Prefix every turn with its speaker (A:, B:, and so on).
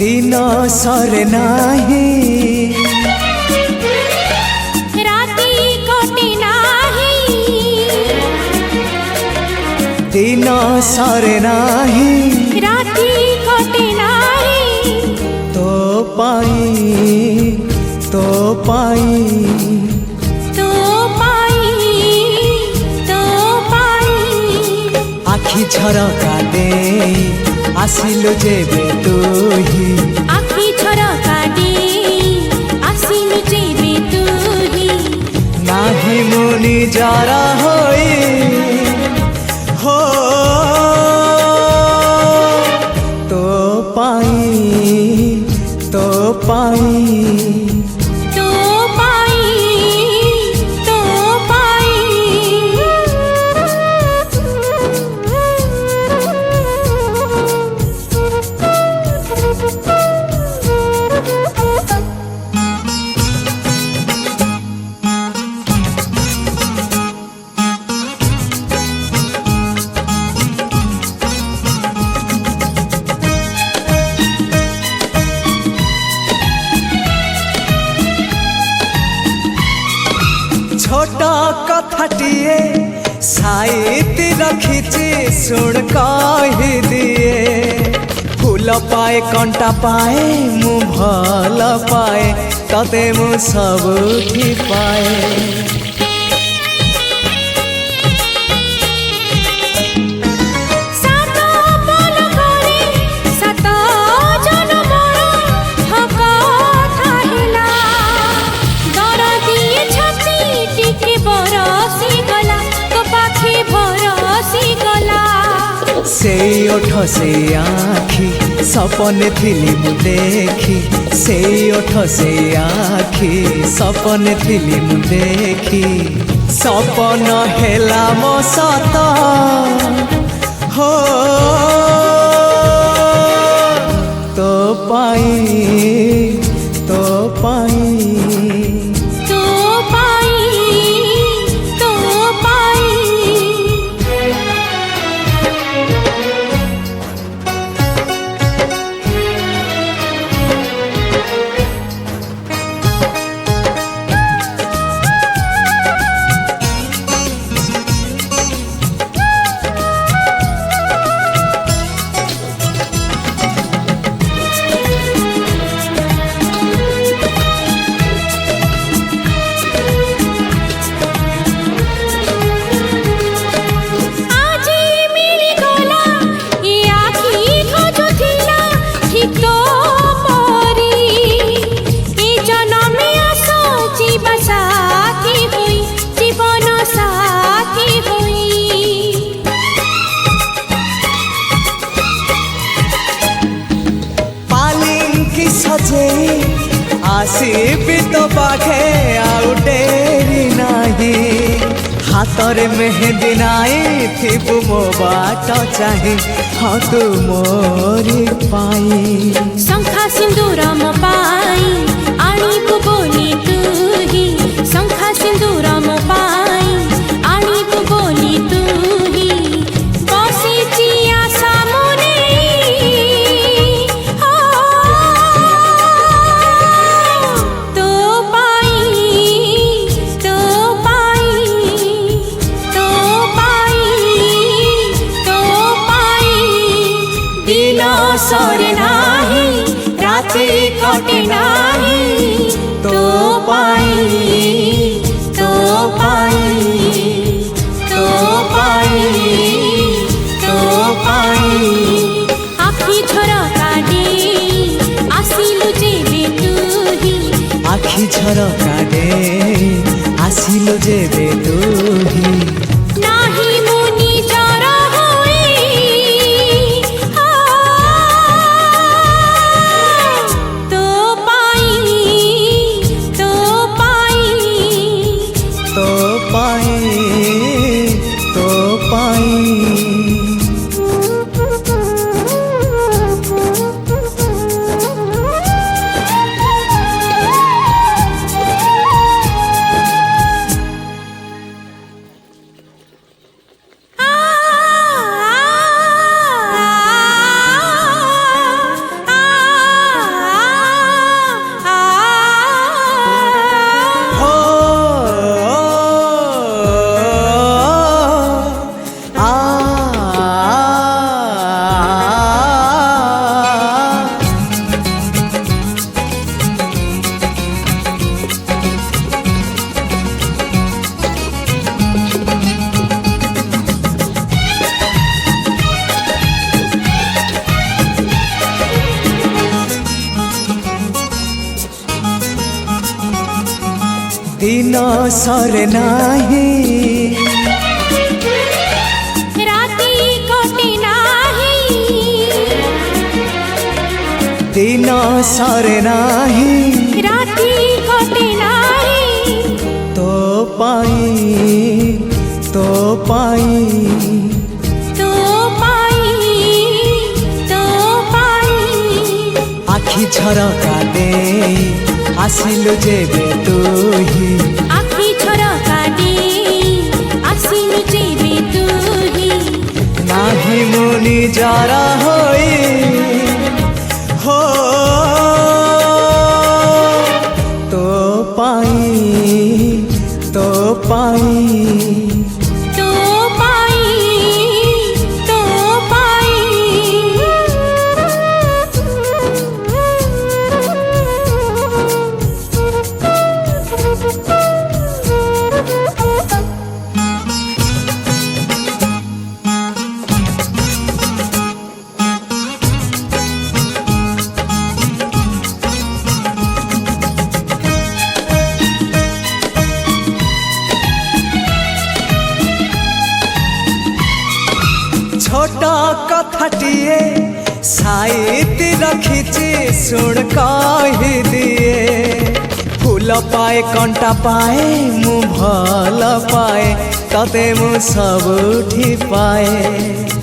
A: दिन सरे नाही
B: राती कटे नाही
A: दिन सरे नाही
B: राती कटे नाही
A: तो पाई तो पाई
B: तो पाई तो पाई
A: आखि झरका दे आसिलु जेबे तुही
B: आखि झरका दे आसिलु जेबे तुही
A: नाही मुनि जरा होई हो तो पाई तो पाई
B: तो पाई तो
A: छोटा कथाटिए साइती रखिछि सुन कहि दिए फूल पाए कंटा पाए मु भल पाए तते मु सबुठी पाए से ओठ से आखि सपने थिली मु देखी से ओठ से आखि सपने थिली मु देखी सपन हेला मो सत हो तो पाई तो पाई
B: तो पाई तो पाई
A: आसीबी तो पाखे आउ डेरी नाही हाथरे मेहंदी नाई थिबु मो बाट चाहे हाँ तू मोरी पाई
B: शंखा सिंदूर मो पाई आनिबु बोली तुही शंखा सिंदूर मो पाई आनिबु बोली तुही बसिची आशा मुने सरे नाही राती कटे नाही तो पाई तो पाई तो पाई तो पाई आखि झरका दे आसिलु जेबे तुही
A: आखि झरका दे आसिलु जेबे तुही
B: नाही मुनि जरा
A: दिन सरे नाही
B: राति कटे नाही
A: दिन सरे नाही
B: राति कटे नाही
A: तो पाई तो पाई
B: तो पाई तो पाई
A: आखि झरका दे आसिलु जेबे तुही
B: आखि झरका दे आसिलु जेबे तुही
A: नाही मुनि जरा होई हो तो पाई तो पाई
B: तो पाई तो पाई
A: छोटा कथटिए साइति रखिछि सुन कहि दिए फूल पाए कंटा पाए मु भल पाए तते मु सबुठी पाए